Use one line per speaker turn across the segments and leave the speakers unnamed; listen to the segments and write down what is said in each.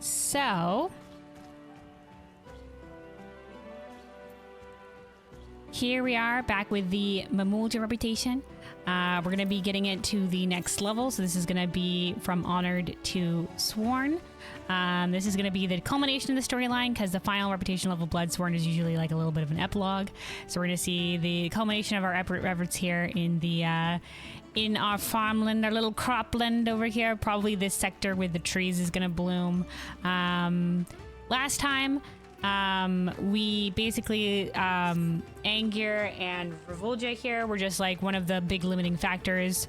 So here we are back with the Mamool Ja Reputation. We're going to be getting it to the next level. So this is going to be from Honored to Sworn. This is going to be the culmination of the storyline because the final reputation level Bloodsworn is usually like a little bit of an epilogue. So we're going to see the culmination of our efforts here in the in our farmland, our little cropland over here. Probably this sector with the trees is going to bloom. Last time we basically Angier and Mamool Ja here were just like one of the big limiting factors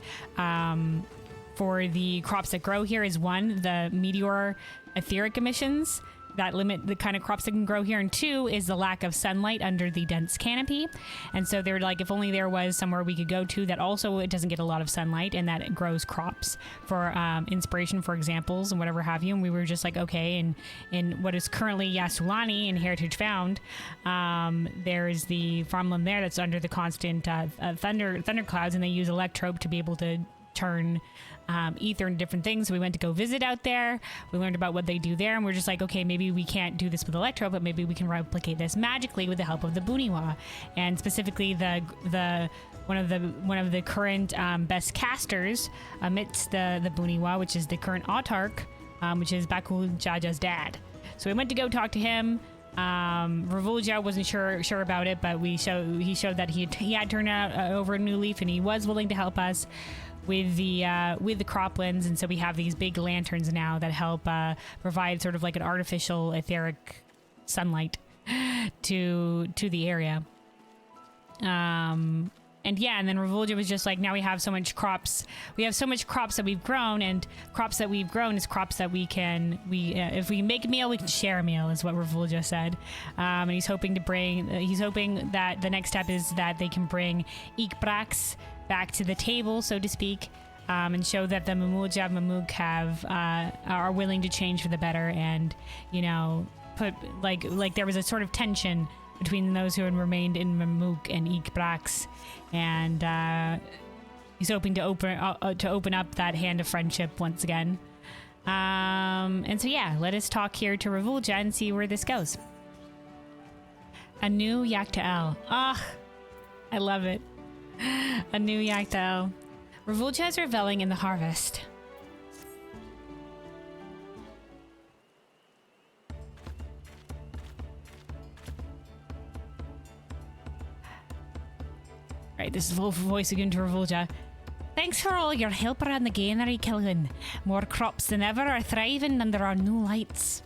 for the crops that grow here. Is one, the meteor etheric emissions that limit the kind of crops that can grow here, and two is the lack of sunlight under the dense canopy. And so they're like, if only there was somewhere we could go to that also it doesn't get a lot of sunlight and that it grows crops for inspiration, for examples and whatever have you. And we were just like, okay, and in what is currently Yasulani in Heritage Found, there's the farmland there that's under the constant thunderclouds, and they use electrope to be able to turn ether into different things. So we went to go visit out there. We learned about what they do there, and we're just like, okay, maybe we can't do this with electro, but maybe we can replicate this magically with the help of the Buniwa, and specifically the one of the current best casters amidst the Buniwa, which is the current autarch, which is Bakul Jaja's dad. So we went to go talk to him. Mamool Ja wasn't sure about it, but he showed that he had turned out over a new leaf, and he was willing to help us with the croplands. And so we have these big lanterns now that help provide sort of like an artificial etheric sunlight to the area. And yeah, and then Mamool Ja was just like, now we have so much crops. We have so much crops that we've grown, and crops that we've grown is crops that if we make a meal, we can share a meal, is what Mamool Ja said. And he's hoping that the next step is that they can bring Ikbrax back to the table, so to speak, and show that the Mamool Ja Mamook are willing to change for the better, and put like there was a sort of tension between those who had remained in Mamook and Ikbrax, and he's hoping to open up that hand of friendship once again. And so yeah, let us talk here to Mamool Ja and see where this goes. Anu Yaktael. I love it. Anu Yaktael. Mamool Ja is reveling in the harvest. Right, this is a little voice again to Mamool Ja. Thanks for all your help around the granary, Killian. More crops than ever are thriving and there are no lights.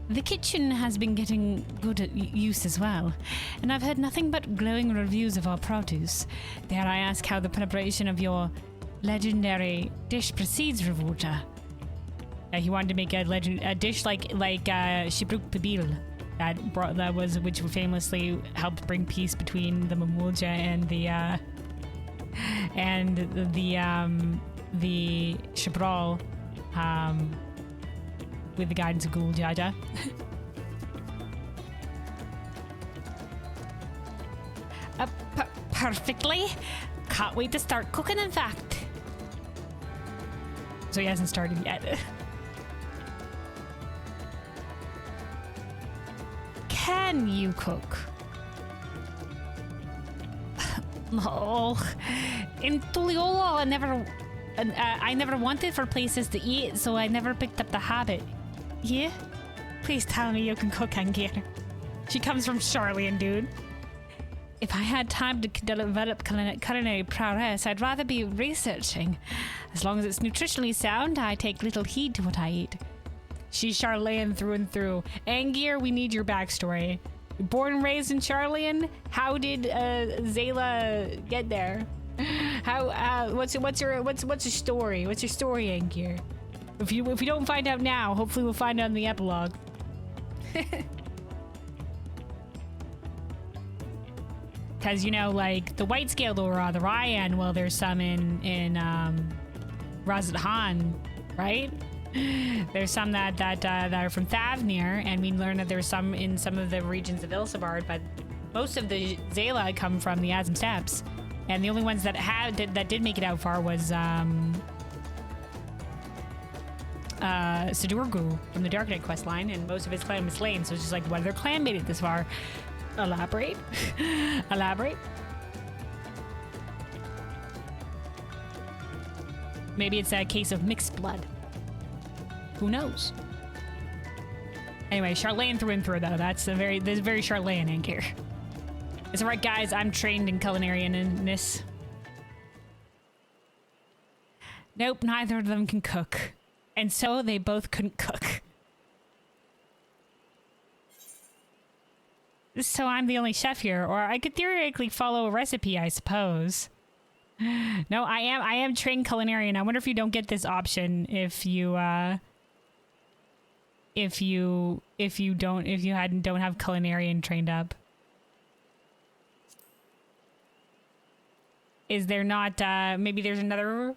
The kitchen has been getting good use as well, and I've heard nothing but glowing reviews of our produce. Dare I ask how the preparation of your legendary dish proceeds, Mamool Ja? He wanted to make a dish like Shibruk Pibil, which famously helped bring peace between the Mamool Ja and the Shabral, with the guidance of Gul Jaja. Perfectly. Can't wait to start cooking, in fact. So he hasn't started yet. Can you cook? No. In Tuliola, I never wanted for places to eat, so I never picked up the habit. Yeah? Please tell me you can cook, Angier. She comes from Charlian, dude. If I had time to develop culinary prowess, I'd rather be researching. As long as it's nutritionally sound, I take little heed to what I eat. She's Charlian through and through. Angier, we need your backstory. Born and raised in Charlian? How did Zayla get there? How? What's your story? What's your story, Angier? If you don't find out now, hopefully we'll find out in the epilogue. Because like the white scaled aura, the Ryan. Well, there's some in Razat Han, right? There's some that are from Thavnir, and we learned that there's some in some of the regions of Ilsabard, but most of the Zayla come from the Azim Steppes, and the only ones that did make it out far was Sidurgu from the Dark Knight questline, and most of his clan was slain, so it's just like, what other clan made it this far? Elaborate. Elaborate. Maybe it's a case of mixed blood. Who knows? Anyway, Charlene through and through, though. There's very Charlene in here. It's alright, guys. I'm trained in culinarianness. Nope, neither of them can cook. And so they both couldn't cook. So I'm the only chef here, or I could theoretically follow a recipe, I suppose. No, I am trained culinarian. I wonder if you don't get this option if you don't have culinarian trained up. Is there not maybe there's another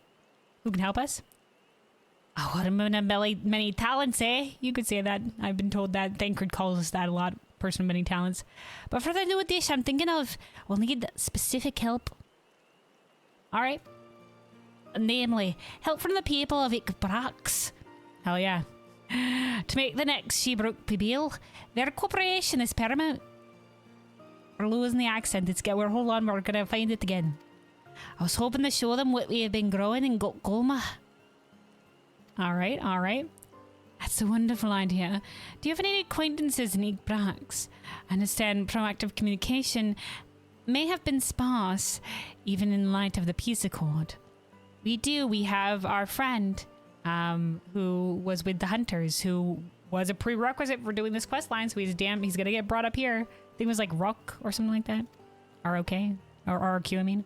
who can help us? Oh, what many talents, eh? You could say that. I've been told that. Thancred calls us that a lot. Person of many talents. But for the new dish I'm thinking of, we'll need specific help. Alright. Namely, help from the people of Ikbrax. Hell yeah. To make the next Shebruk Pibil, their cooperation is paramount. We're losing the accent. Hold on, we're gonna find it again. I was hoping to show them what we have been growing in Gokgoma. Alright, alright. That's a wonderful idea. Do you have any acquaintances in Ikbrax? I understand proactive communication may have been sparse, even in light of the peace accord. We do. We have our friend, who was with the Hunters, who was a prerequisite for doing this quest line, so he's gonna get brought up here. I think it was like Rock or something like that. R-O-K? Or R-O-Q, I mean.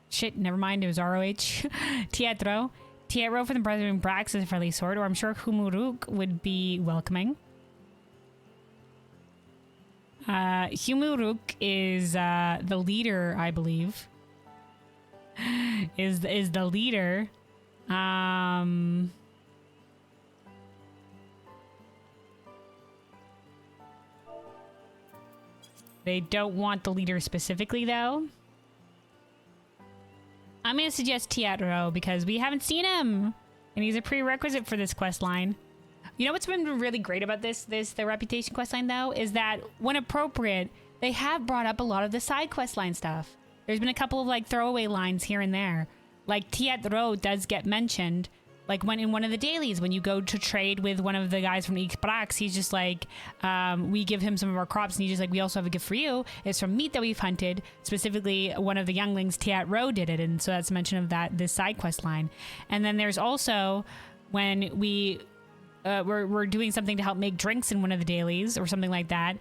Shit, never mind, it was R-O-H. Teatro. Teatro from the Brethren Brax is a friendly sort, or I'm sure Humuruk would be welcoming. Humuruk is the leader, I believe. is the leader. They don't want the leader specifically, though. I'm gonna suggest Teatro because we haven't seen him, and he's a prerequisite for this quest line. You know what's been really great about the Reputation questline, though, is that when appropriate, they have brought up a lot of the side questline stuff. There's been a couple of like throwaway lines here and there. Like Teatro does get mentioned, like when in one of the dailies, when you go to trade with one of the guys from Ikbrax, he's just like, we give him some of our crops, and he's just like, we also have a gift for you. It's from meat that we've hunted. Specifically, one of the younglings, Teatro, did it, and so that's a mention of this side quest line. And then there's also when we're doing something to help make drinks in one of the dailies or something like that.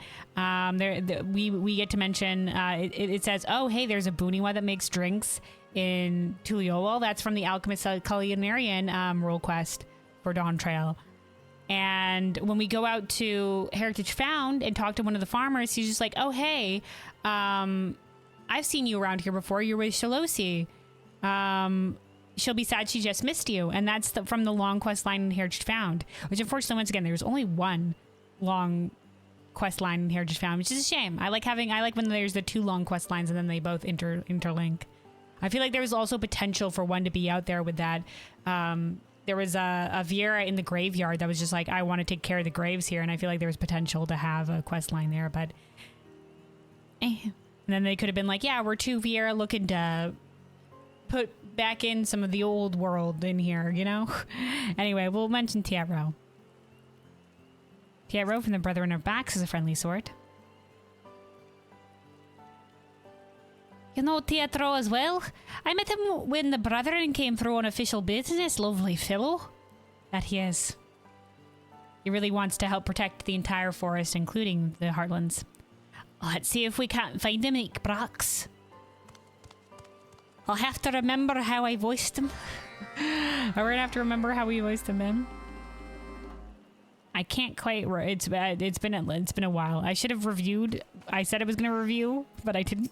We get to mention, it says, oh, hey, there's a Booniwa that makes drinks in Tuliowal. That's from the Alchemist Culinarian role quest for Dawntrail. And when we go out to Heritage Found and talk to one of the farmers, he's just like, oh, hey, I've seen you around here before. You're with Shalosi. She'll be sad she just missed you. And that's from the long quest line in Heritage Found, which unfortunately, once again, there's only one long quest line in Heritage Found, which is a shame. I like when there's the two long quest lines and then they both interlink. I feel like there was also potential for one to be out there with that. There was a Viera in the graveyard that was just like, I want to take care of the graves here. And I feel like there was potential to have a quest line there, but And then they could have been like, yeah, we're two Viera looking to put back in some of the old world in here, you know? Anyway, we'll mention Teatro. Teatro from the Brethren of Bax is a friendly sort. You know Teatro as well? I met him when the Brethren came through on official business. Lovely fellow that he is. He really wants to help protect the entire forest, including the Heartlands. Let's see if we can't find him in Ikbrax. I'll have to remember how I voiced him. We're gonna have to remember how we voiced him, man. I can't quite. It's been a while. I should have reviewed. I said I was gonna review, but I didn't.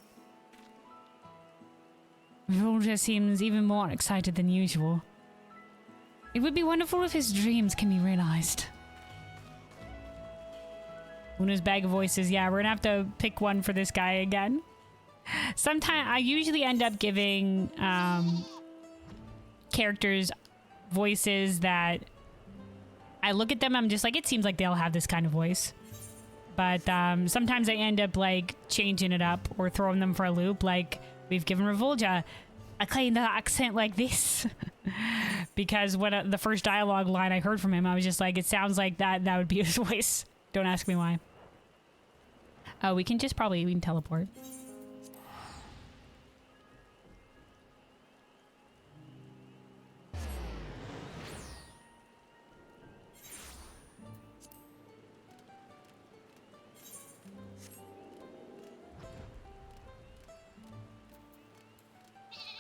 Volja seems even more excited than usual. It would be wonderful if his dreams can be realized. Una's bag of voices. Yeah, we're gonna have to pick one for this guy again. Sometimes I usually end up giving characters voices that I look at them, I'm just like, it seems like they'll have this kind of voice. But sometimes I end up like changing it up or throwing them for a loop. Like we've given Mamool Ja a kind of accent like this. Because when the first dialogue line I heard from him, I was just like, it sounds like that would be his voice. Don't ask me why. Oh, we can teleport.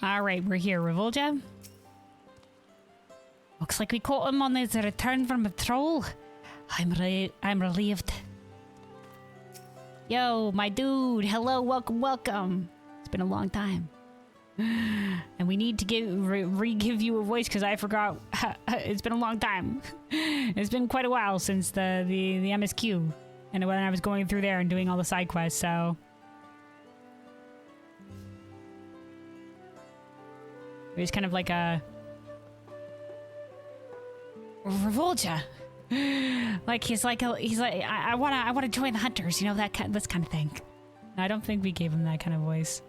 All right, we're here, Mamool Ja. Looks like we caught him on his return from patrol. I'm relieved. Yo, my dude. Hello, welcome. It's been a long time. And we need to re-give you a voice because I forgot. It's been a long time. It's been quite a while since the MSQ. And when I was going through there and doing all the side quests, so... It was kind of like a... Mamool Ja. Like he's like I wanna join the hunters, you know, this kind of thing. No, I don't think we gave him that kind of voice.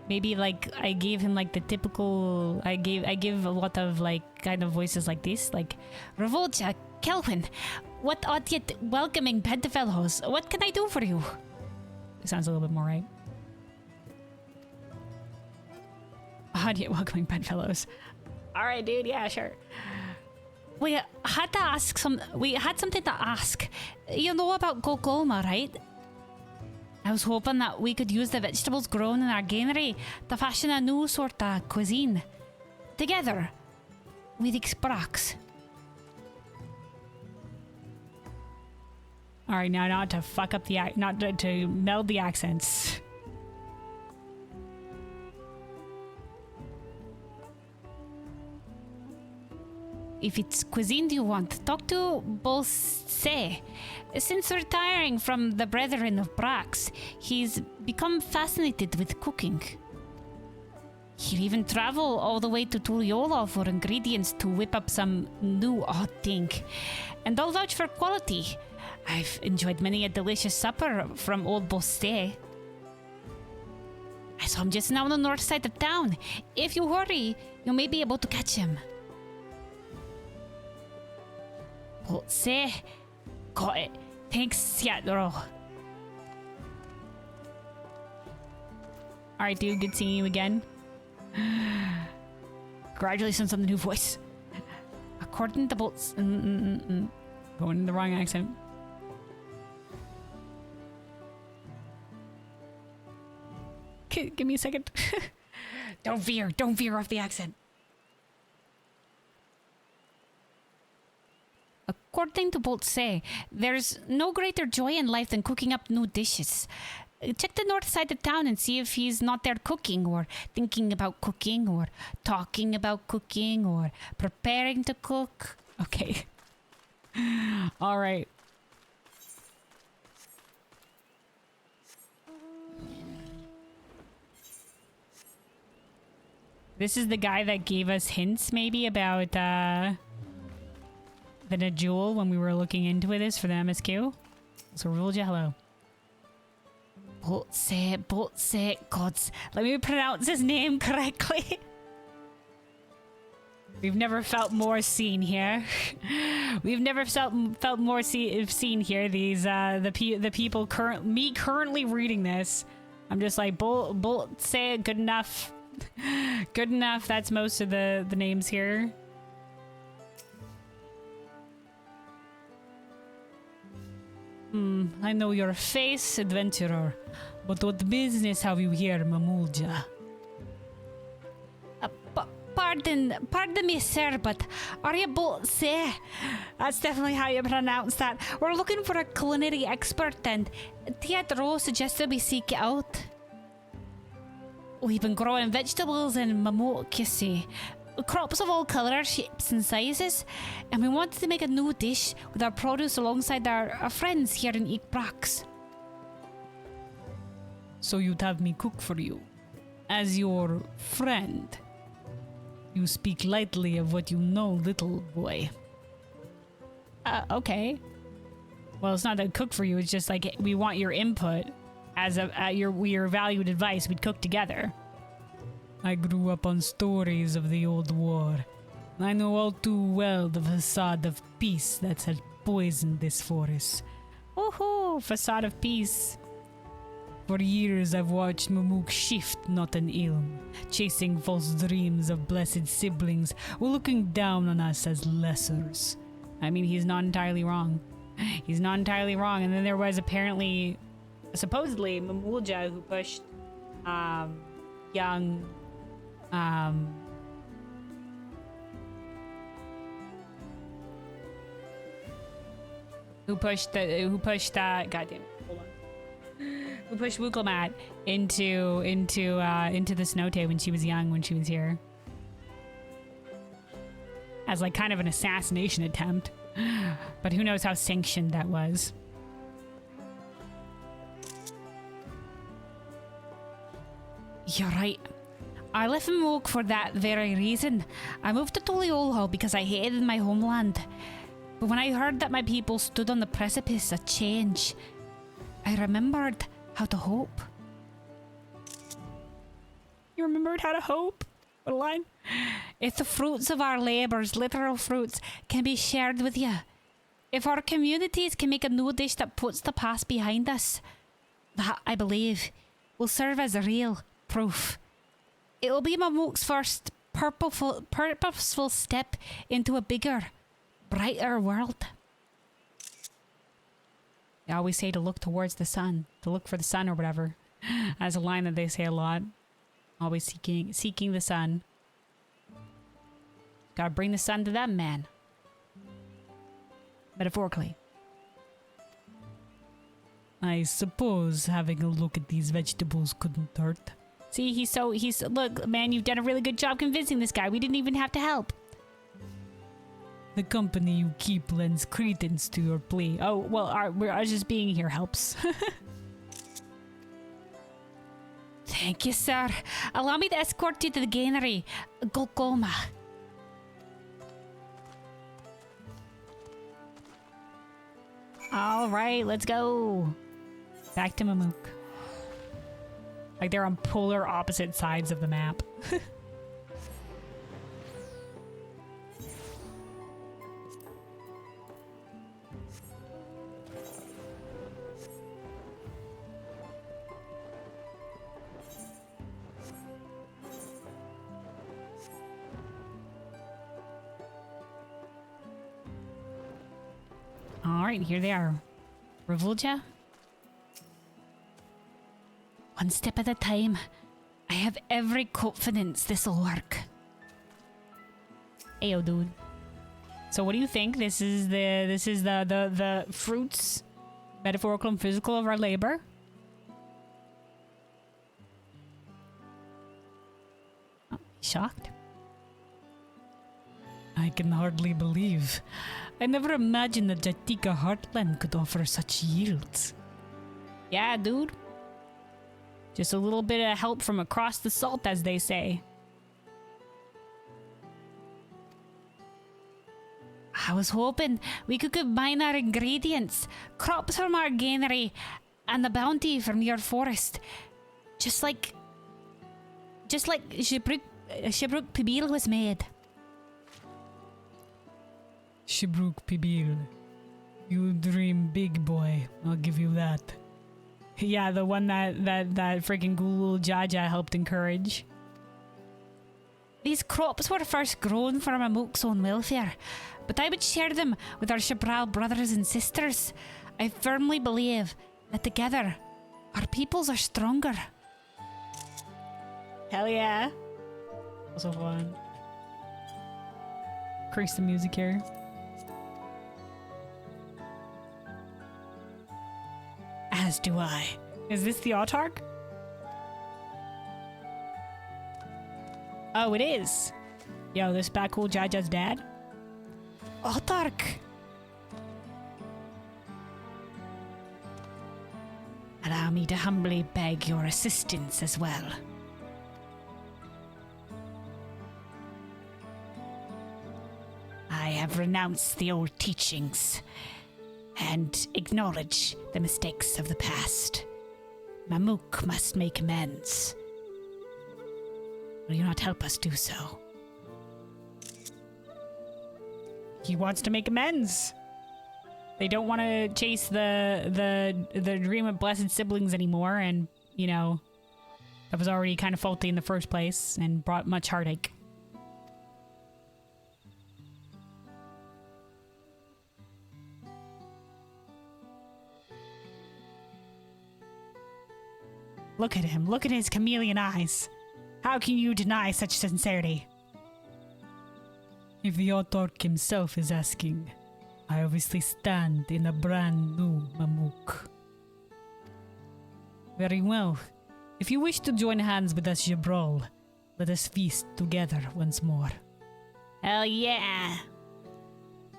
Maybe like I gave him like the typical. I give a lot of like kind of voices like this, like Mamool Ja, Kelvin, what odd yet welcoming bedfellows. What can I do for you? It sounds a little bit more right. Odd yet welcoming bedfellows. All right, dude. Yeah, sure. We had to ask We had something to ask. You know about Gogolma, right? I was hoping that we could use the vegetables grown in our granary to fashion a new sort of cuisine. Together with Xbox. All right, now not to fuck up the not to meld the accents. If it's cuisine you want, talk to Bolse. Since retiring from the Brethren of Brax, he's become fascinated with cooking. He'll even travel all the way to Turiola for ingredients to whip up some new odd thing. And I'll vouch for quality. I've enjoyed many a delicious supper from old Bolse. I saw him just now on the north side of town. If you hurry, you may be able to catch him. Bolse, got it. Thanks, Seattle. Alright, dude, good seeing you again. Congratulations on the new voice. According to Bolts... Going in the wrong accent. Give me a second. Don't veer off the accent. According to Bolse, there's no greater joy in life than cooking up new dishes. Check the north side of town and see if he's not there cooking or thinking about cooking or talking about cooking or preparing to cook. Okay. All right. This is the guy that gave us hints maybe about the Najul when we were looking into this for the MSQ. So Mamool Ja, hello. Bolse, gods. Let me pronounce his name correctly. We've never felt more seen here. We've never felt more seen here. These the people currently reading this. I'm just like Bolse, good enough. Good enough. That's most of the names here. I know you're a face adventurer, but what business have you here, Mamool Ja? Pardon me, sir, but are you Bolse? That's definitely how you pronounce that. We're looking for a culinary expert, and Teatro suggested we seek it out. We've been growing vegetables in Mamool, you see. Crops of all colours, shapes and sizes, and we wanted to make a new dish with our produce alongside our friends here in Eekbrax. so you'd have me cook for you. As your friend. You speak lightly of what you know, little boy. Okay. Well, it's not to cook for you, it's just like we want your input as your valued advice. We'd cook together. I grew up on stories of the old war. I know all too well the facade of peace that has poisoned this forest. Woohoo! Facade of peace. For years I've watched Mamook shift not an ilm, chasing false dreams of blessed siblings while looking down on us as lessers. I mean, he's not entirely wrong. He's not entirely wrong. And then there was apparently, supposedly, Mamool Ja who pushed young who pushed goddamn, hold on. Who pushed Wooklamat into the Snow-Tay when she was young, when she was here. As like kind of an assassination attempt. But who knows how sanctioned that was. You're right. I left Moog for that very reason. I moved to Toliolho because I hated my homeland. But when I heard that my people stood on the precipice of change, I remembered how to hope. You remembered how to hope? What a line. If the fruits of our labors, literal fruits, can be shared with you, if our communities can make a new dish that puts the past behind us, that, I believe, will serve as a real proof. It will be Mamook's first purposeful step into a bigger, brighter world. They always say to look towards the sun, to look for the sun or whatever. That's a line that they say a lot. Always seeking the sun. Gotta bring the sun to them, man. Metaphorically. I suppose having a look at these vegetables couldn't hurt. See, look, man, you've done a really good job convincing this guy. We didn't even have to help. The company you keep lends credence to your plea. Oh, well, our just being here helps. Thank you, sir. Allow me to escort you to the granary. Golgoma. All right, let's go. Back to Mamook. Like they're on polar opposite sides of the map. Alright, here they are. Mamool Ja? One step at a time. I have every confidence this'll work. Ayo, dude. So what do you think? This is the fruits, metaphorical and physical, of our labor. Oh, shocked? I can hardly believe. I never imagined that Jatika Heartland could offer such yields. Yeah, dude. Just a little bit of help from across the salt, as they say. I was hoping we could combine our ingredients, crops from our granary, and the bounty from your forest. Just like Shibruk Pibil was made. Shibruk Pibil. You dream big, boy. I'll give you that. Yeah, the one that freaking Gulul Jaja helped encourage. These crops were first grown for Mamook's own welfare, but I would share them with our Shabral brothers and sisters. I firmly believe that together, our peoples are stronger. Hell yeah. So fun. Increase the music here. As do I. Is this the Autark? Oh, it is. Yo, this Bakul Jaja's dad? Autark! Allow me to humbly beg your assistance as well. I have renounced the old teachings and acknowledge the mistakes of the past. Mamook must make amends. Will you not help us do so? He wants to make amends. They don't want to chase the dream of blessed siblings anymore, and, you know, that was already kind of faulty in the first place and brought much heartache. Look at him. Look at his chameleon eyes. How can you deny such sincerity? If the Autarch himself is asking, I obviously stand in a brand new Mamook. Very well. If you wish to join hands with us, Jabral, let us feast together once more. Hell yeah!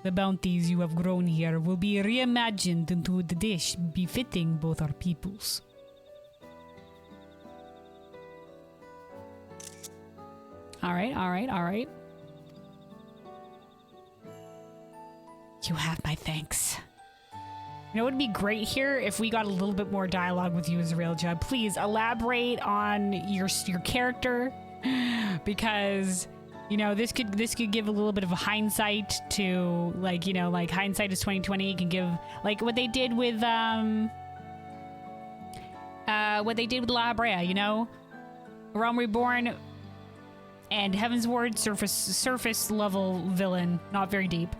The bounties you have grown here will be reimagined into the dish befitting both our peoples. Alright, alright, alright. You have my thanks. You know, it would be great here if we got a little bit more dialogue with you, Azrael Judd. Please elaborate on your character, because, you know, this could give a little bit of a hindsight to, like, you know, like hindsight is 2020. It can give, like, what they did with La Brea, you know, Realm Reborn and Heaven's Ward surface level villain, not very deep.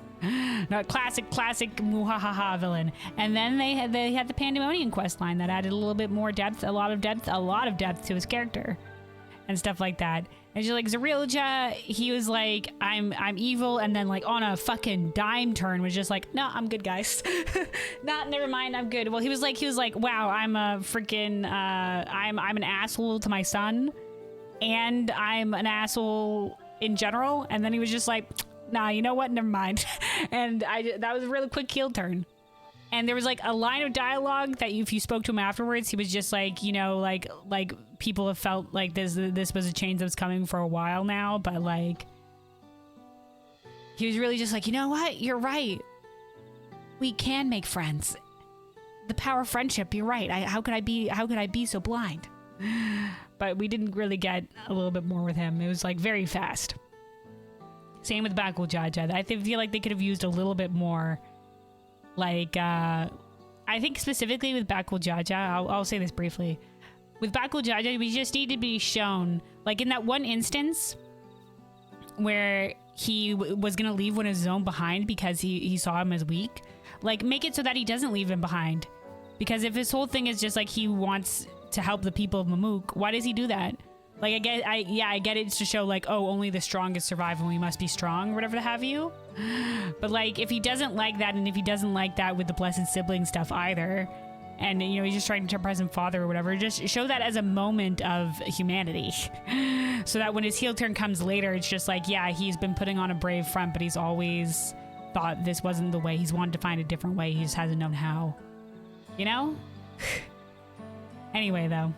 Not classic muhahaha villain. And then they had the Pandemonium quest line that added a little bit more depth, a lot of depth to his character and stuff like that. And just like Zarilja, he was like, I'm evil, and then like on a fucking dime turn was just like, no, I'm good, guys. Never mind, I'm good. Well, he was like, wow, I'm a freaking I'm an asshole to my son, and I'm an asshole in general. And then he was just like, nah, you know what? Never mind. And that was a really quick heel turn. And there was like a line of dialogue that if you spoke to him afterwards, he was just like, you know, like people have felt like this was a change that was coming for a while now, but like he was really just like, you know what? You're right. We can make friends. The power of friendship. You're right. How could I be so blind? But we didn't really get a little bit more with him. It was like very fast. Same with Bakul Jaja. I feel like they could have used a little bit more. Like, I think specifically with Bakul Jaja, I'll say this briefly. With Bakul Jaja, we just need to be shown, like in that one instance where he was going to leave one of his own behind because he saw him as weak. Like, make it so that he doesn't leave him behind. Because if his whole thing is just like he wants to help the people of Mamook, why does he do that? Like, I get it's to show, like, oh, only the strongest survive and we must be strong, or whatever to have you. But, like, if he doesn't like that, and if he doesn't like that with the blessed sibling stuff either, and, you know, he's just trying to present father or whatever, just show that as a moment of humanity. So that when his heel turn comes later, it's just like, yeah, he's been putting on a brave front, but he's always thought this wasn't the way. He's wanted to find a different way. He just hasn't known how. You know? Anyway, though.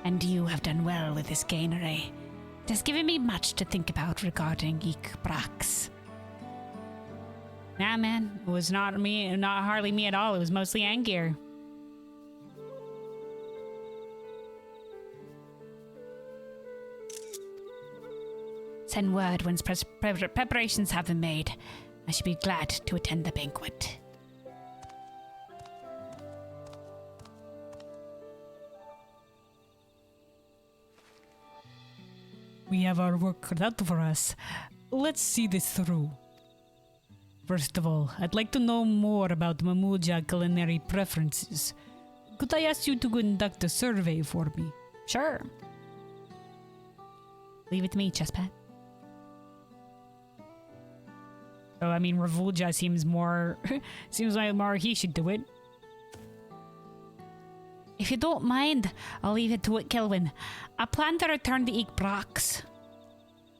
And you have done well with this gainery. It has given me much to think about regarding Eek Brax. Nah, man, it was not me, not hardly me at all. It was mostly Angier. Send word once preparations have been made. I should be glad to attend the banquet. We have our work cut out for us. Let's see this through. First of all, I'd like to know more about Mamool Ja culinary preferences. Could I ask you to conduct a survey for me? Sure. Leave it to me, Chesspat. Oh, I mean, Ravulja seems like more he should do it. If you don't mind, I'll leave it to it, Kelvin. I plan to return to Eek Brax.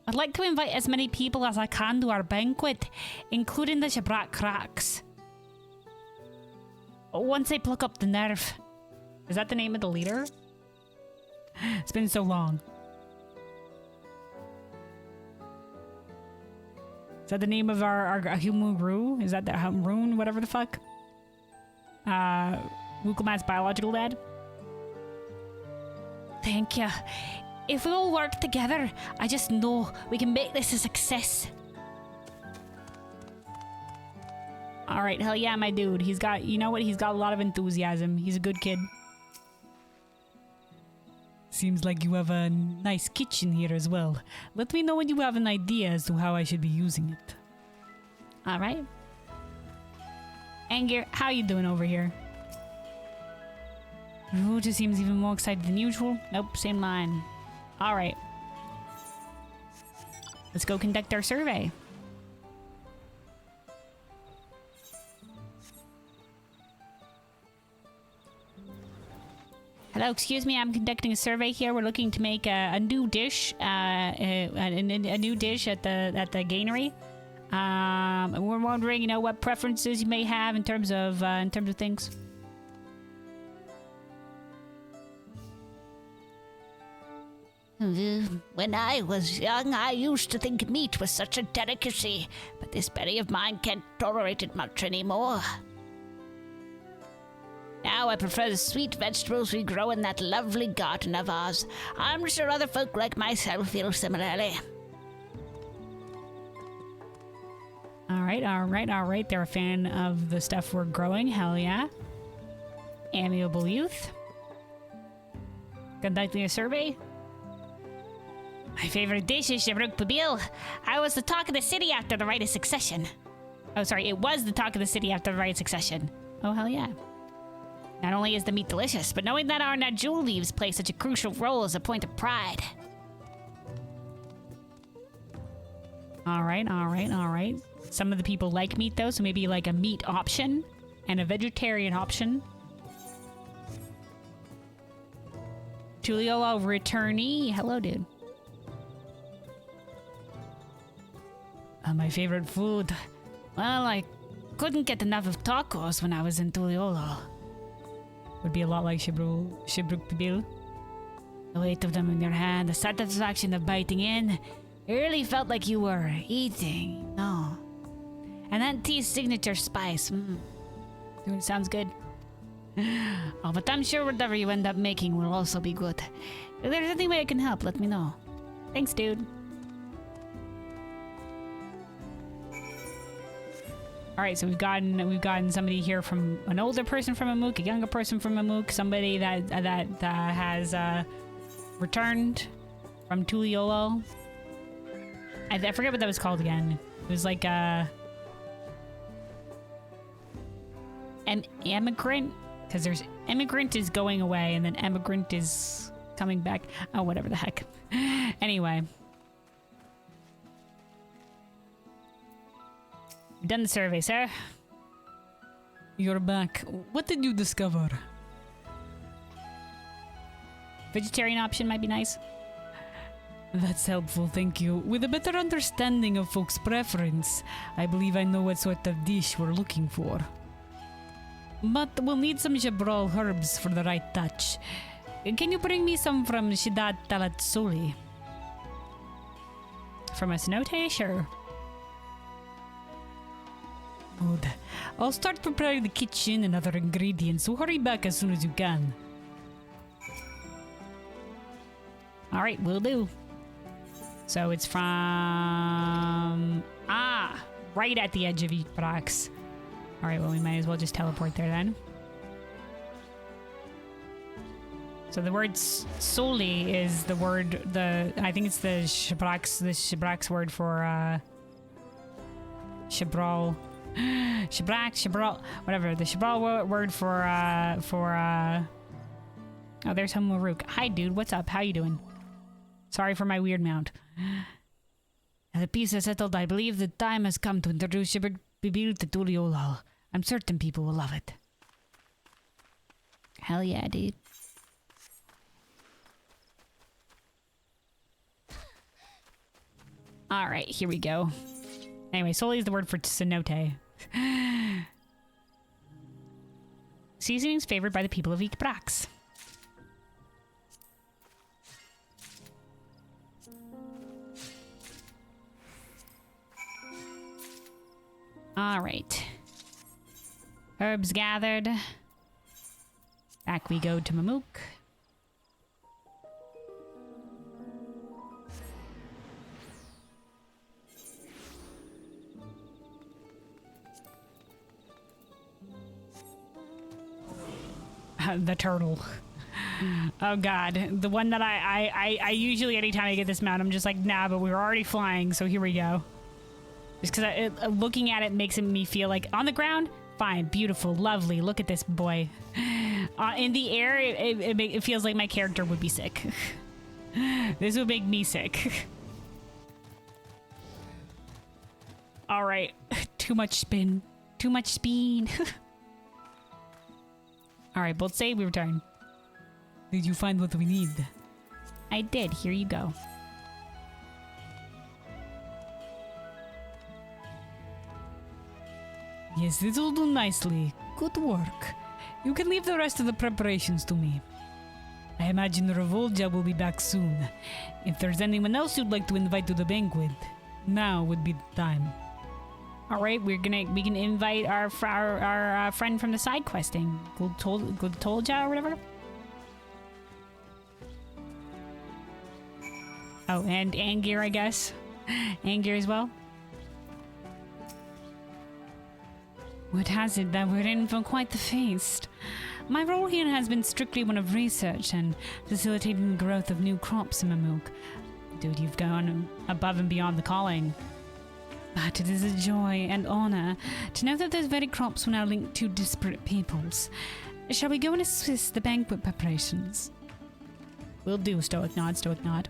I'd like to invite as many people as I can to our banquet, including the Shabrak Cracks. Once I pluck up the nerve. Is that the name of the leader? It's been so long. Is that the name of our Humuru? Is that the Humrun? Whatever the fuck? Wukelmat's biological dad? Thank you. If we all work together, I just know we can make this a success. Alright, hell yeah, my dude. He's got, you know what? He's got a lot of enthusiasm. He's a good kid. Seems like you have a nice kitchen here as well. Let me know when you have an idea as to how I should be using it. Alright. Anger, how you doing over here? Ooh, just seems even more excited than usual. Nope, same line. Alright. Let's go conduct our survey. Hello, excuse me, I'm conducting a survey here. We're looking to make a new dish, a new dish at the granary. And we're wondering, you know, what preferences you may have in terms of things.
When I was young, I used to think meat was such a delicacy, but this belly of mine can't tolerate it much anymore. Now I prefer the sweet vegetables we grow in that lovely garden of ours. I'm sure other folk like myself feel similarly.
Alright. They're a fan of the stuff we're growing. Hell yeah. Amiable youth. Conducting a survey. My favorite dish is Shabruk Pabil. I was the talk of the city after the Rite of Succession. Oh, sorry, it was the talk of the city after the Rite of Succession. Oh, hell yeah. Not only is the meat delicious, but knowing that our Najul leaves play such a crucial role is a point of pride. Alright. Some of the people like meat though, so maybe like a meat option and a vegetarian option. Tuliolo returnee. Hello, dude. My favorite food. Well, I couldn't get enough of tacos when I was in Tuliolo. Would be a lot like Shabruk Pibil. The weight of them in your hand, the satisfaction of biting in. It really felt like you were eating. No. And that tea's signature spice. Dude, sounds good. Oh, but I'm sure whatever you end up making will also be good. If there's any way I can help, let me know. Thanks, dude. All right, so we've gotten somebody here from an older person from Mamook, a younger person from Mamook, somebody that has returned from Tuliolo. I forget what that was called again. It was like an immigrant, because there's immigrant is going away and then emigrant is coming back. Oh, whatever the heck. Anyway. We've done the survey, sir. You're back. What did you discover? Vegetarian option might be nice. That's helpful, thank you. With a better understanding of folks' preference, I believe I know what sort of dish we're looking for. But we'll need some Jabral herbs for the right touch. Can you bring me some from Shidat Talatsuli? From a cenote? Sure. Good. I'll start preparing the kitchen and other ingredients, so hurry back as soon as you can. Alright, will do. So it's from... right at the edge of each box. Alright, well we might as well just teleport there then. So the word Soli is the word, I think it's the Shabrak's word for, Shabral. Shabral, whatever. The Shabral word for, oh, there's Maruk. Hi, dude. What's up? How you doing? Sorry for my weird mount. Now the peace is settled, I believe the time has come to introduce Shibir Bibil to Tuliolal. I'm certain people will love it. Hell yeah, dude. Alright, here we go. Anyway, Soli is the word for cenote. Seasonings favored by the people of Ikbrax. All right. Herbs gathered. Back we go to Mamook. The turtle. Oh god, the one that I usually anytime I get this mount I'm just like, nah, but we were already flying, so here we go. Just because looking at it makes me feel like on the ground, fine, beautiful, lovely, look at this boy. In the air, it feels like my character would be sick. This would make me sick. All right, too much spin, too much spin. All right, both say we return. Did you find what we need? I did. Here you go. Yes, this will do nicely. Good work. You can leave the rest of the preparations to me. I imagine Revolja will be back soon. If there's anyone else you'd like to invite to the banquet, now would be the time. All right, we can invite our friend from the side questing, Gultolja or whatever. Oh, and Angir, I guess. Angir as well. What has it that we're in for quite the feast? My role here has been strictly one of research and facilitating the growth of new crops in Mamook. Dude, you've gone above and beyond the calling. But it is a joy and honor to know that those very crops were now linked to disparate peoples. Shall we go and assist the banquet preparations? Will do, Stoic nod, Stoic nod.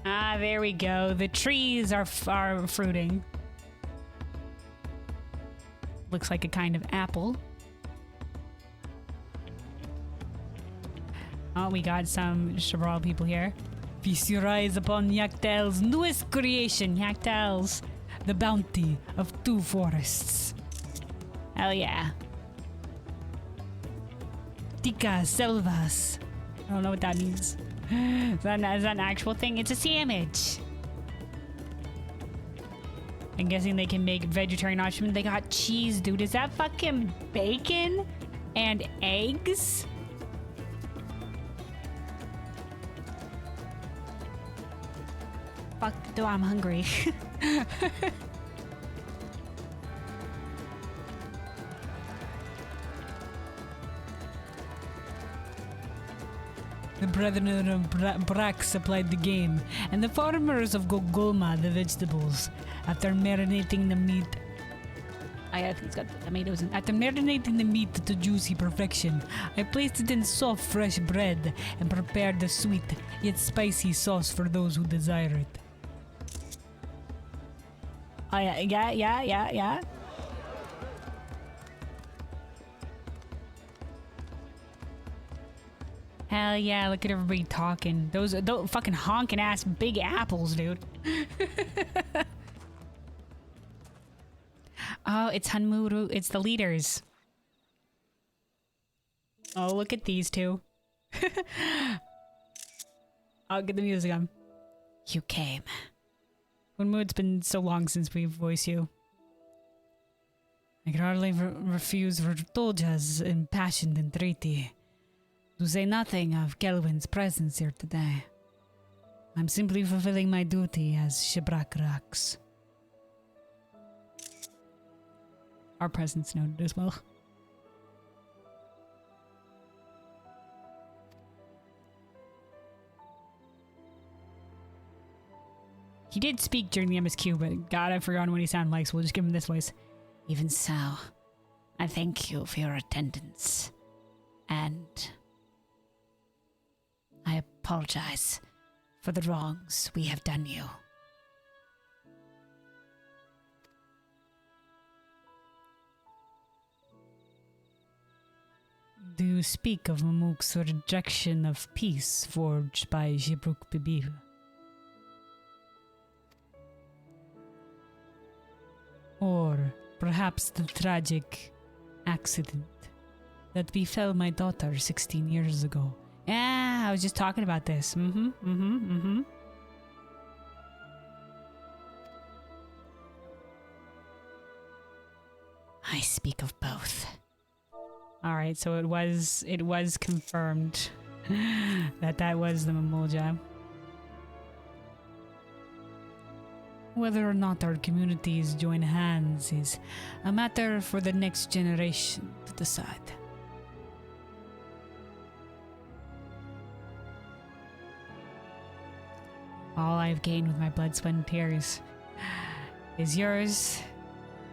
Ah, there we go. The trees are fruiting. Looks like a kind of apple. Oh, we got some Chabral people here. Feast your eyes upon Yaktel's newest creation, Yaktel's, the bounty of 2 forests. Hell yeah. Tika selvas. I don't know what that means. Is that an actual thing? It's a sandwich. I'm guessing they can make vegetarian options. They got cheese, dude. Is that fucking bacon and eggs? Fuck, though, I'm hungry. The brethren of Brack supplied the game, and the farmers of Gogolma the vegetables. After marinating the meat... I think it's got tomatoes in. After marinating the meat to juicy perfection, I placed it in soft fresh bread and prepared a sweet yet spicy sauce for those who desire it. Oh yeah. Hell yeah, look at everybody talking. Those fucking honking ass big apples, dude. Oh, it's Hanmuru. It's the leaders. Oh, look at these two. I'll get the music on. You came. Hanmuru, it's been so long since we've voiced you. I can hardly refuse Rtolja's impassioned entreaty. To say nothing of Kelvin's presence here today. I'm simply fulfilling my duty as Shibrak Rax. Our presence noted as well. He did speak during the MSQ, but God, I've forgotten what he sounded like, so we'll just give him this voice.
Even so, I thank you for your attendance. And I apologize for the wrongs we have done you.
Do you speak of Mamuk's rejection of peace forged by Jibruk Bibiv? Or perhaps the tragic accident that befell my daughter 16 years ago?
Yeah, I was just talking about this.
I speak of both.
All right, so it was confirmed that was the Mamool Ja.
Whether or not our communities join hands is a matter for the next generation to decide.
All I've gained with my blood, sweat, and tears is yours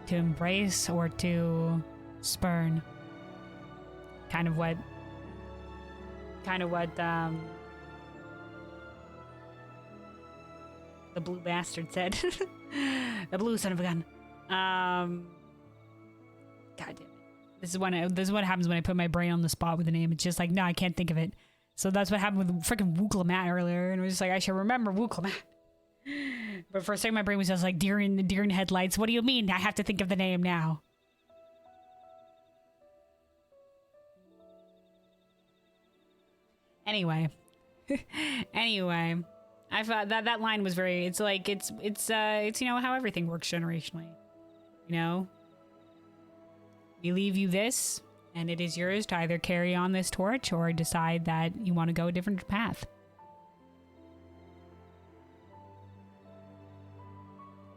to embrace or to spurn. Kind of what the blue bastard said. The blue son of a gun. God damn it. This is what happens when I put my brain on the spot with a name. It's just like, no, I can't think of it. So that's what happened with freaking Wooklamat earlier, and it was just like, I should remember Wooklamat. But for a second, my brain was just like, deer in headlights. What do you mean? I have to think of the name now. Anyway, I thought that line was very. It's like it's you know how everything works generationally. You know, we leave you this, and it is yours to either carry on this torch or decide that you want to go a different path.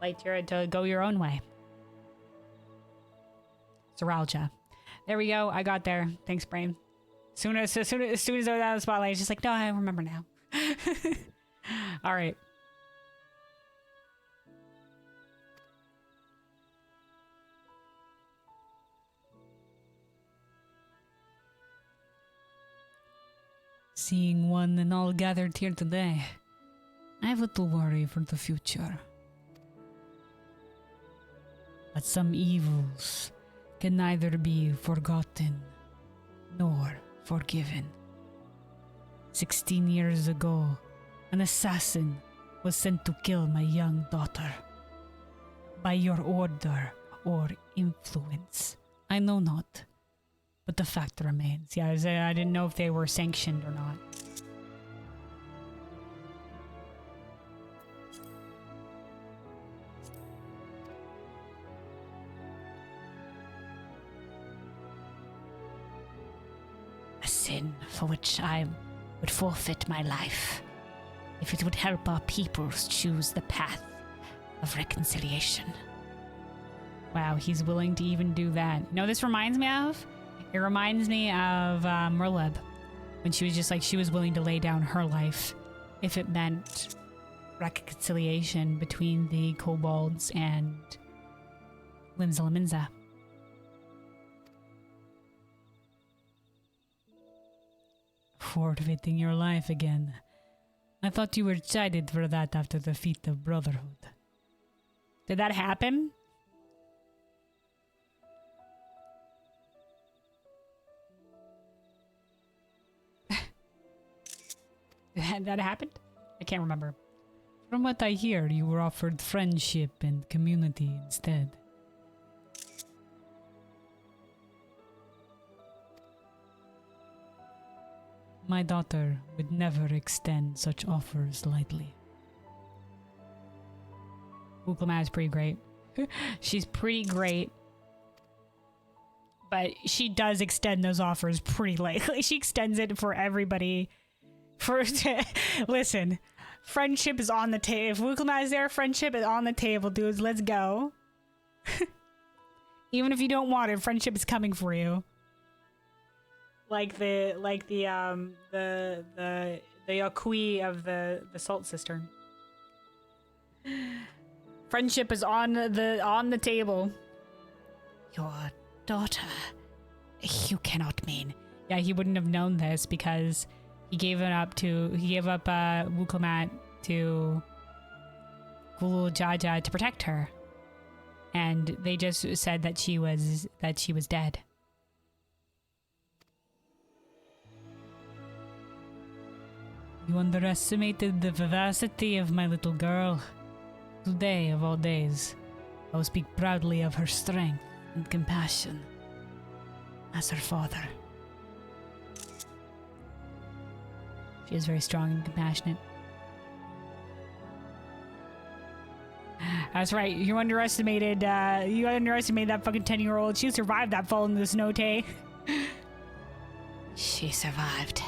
Like to go your own way. Saralja. There we go. I got there. Thanks, brain. As soon as I was out of the spotlight, it's just like, no, I remember now. All right.
Seeing one and all gathered here today, I have little worry for the future. But some evils can neither be forgotten nor forgiven. 16 years ago, an assassin was sent to kill my young daughter. By your order or influence, I know not, but the fact remains.
Yeah, I didn't know if they were sanctioned or not.
A sin for which I would forfeit my life if it would help our peoples choose the path of reconciliation.
Wow, he's willing to even do that. You know, this reminds me of? It reminds me of Merleb, when she was just like, she was willing to lay down her life if it meant reconciliation between the kobolds and Limza.
Forfeiting your life again. I thought you were chided for that after the feat of brotherhood.
Did that happen? That happened? I can't remember.
From what I hear, you were offered friendship and community instead. My daughter would never extend such offers lightly.
Wooklamat is pretty great. She's pretty great. But she does extend those offers pretty lightly. She extends it for everybody. Listen, friendship is on the table. If Wooklamat is there, friendship is on the table, dudes. Let's go. Even if you don't want it, friendship is coming for you. Like the Yakui of the Salt Cistern. Friendship is on the table.
Your daughter? You cannot mean.
Yeah, he wouldn't have known this because he gave up Wooklamat to Mamool Ja to protect her, and they just said that she was dead.
You underestimated the vivacity of my little girl. Today, of all days, I will speak proudly of her strength and compassion as her father.
She is very strong and compassionate. That's right. You underestimated that fucking 10-year-old. She survived that fall into the snow, Tay.
She survived.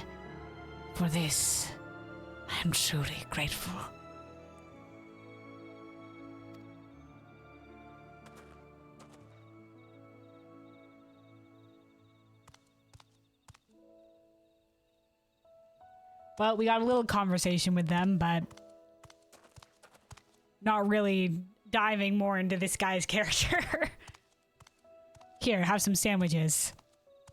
For this, I'm truly grateful.
Well, we got a little conversation with them, but not really diving more into this guy's character. Here, have some sandwiches.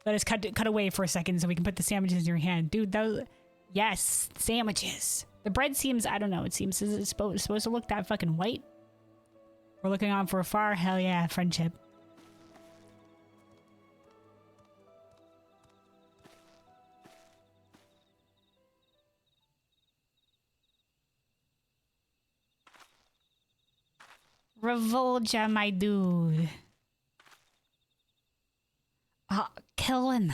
Let us cut away for a second so we can put the sandwiches in your hand. Dude, those... Yes, sandwiches. The bread seems... I don't know. It seems it's supposed to look that fucking white. We're looking on for afar. Hell yeah, friendship. Mamool Ja, my dude.
Killen.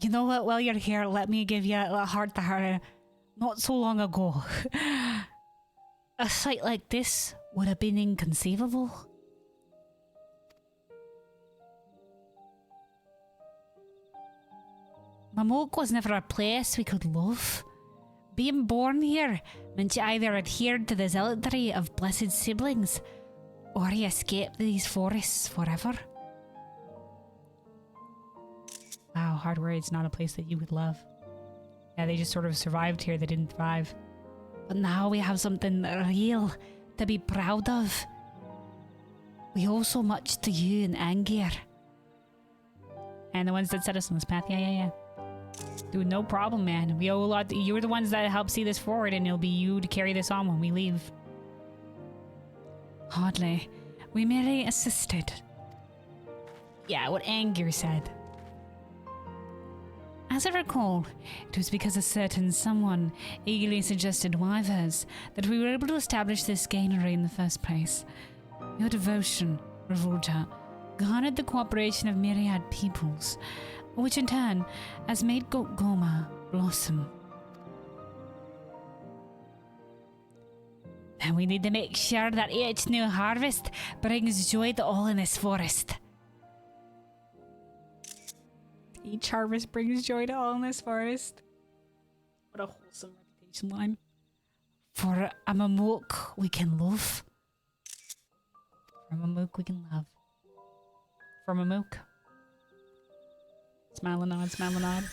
You know what? While you're here, let me give you a heart to heart. Not so long ago, a sight like this would have been inconceivable. Mamool was never a place we could love. Being born here meant you either adhered to the zealotry of blessed siblings, or you escaped these forests forever.
Wow, hard words, not a place that you would love. Yeah, they just sort of survived here. They didn't thrive.
But now we have something real to be proud of. We owe so much to you and Angier.
And the ones that set us on this path. Yeah. Dude, no problem, man. We owe a lot. You were the ones that helped see this forward, and it'll be you to carry this on when we leave.
Hardly. We merely assisted.
Yeah, what Angier said.
As I recall, it was because a certain someone eagerly suggested wyverns that we were able to establish this granary in the first place. Your devotion, Mamool Ja, garnered the cooperation of myriad peoples, which in turn has made Goma blossom. And we need to make sure that each new harvest brings joy to all in this forest.
Each harvest brings joy to all in this forest. What a wholesome reputation line.
For a Mamool we can love.
For a Mamool we can love. For Mamool. Smile and nod, smile and nod.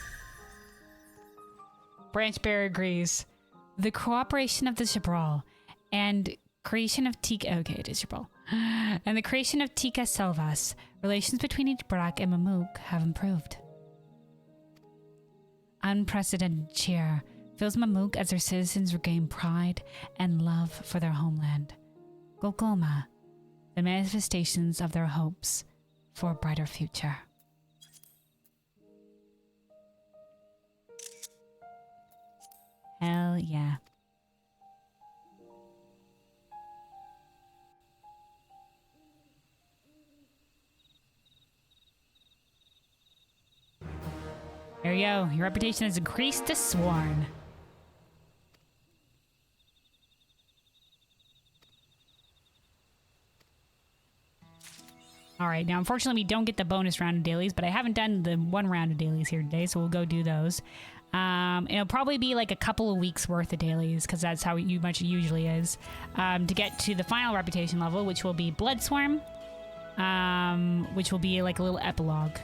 Branch Bear agrees.
The cooperation of the Jabral and creation of Tika... Okay, it is Jabral. And the creation of Tika Selvas, relations between each Brak and Mamool have improved. Unprecedented cheer fills Mamool as their citizens regain pride and love for their homeland. Gokoma, the manifestations of their hopes for a brighter future.
Hell yeah. There you go. Your reputation has increased to sworn. Alright, now unfortunately we don't get the bonus round of dailies, but I haven't done the one round of dailies here today, so we'll go do those. It'll probably be like a couple of weeks worth of dailies, because that's how much it usually is, to get to the final reputation level, which will be Bloodswarm, which will be like a little epilogue.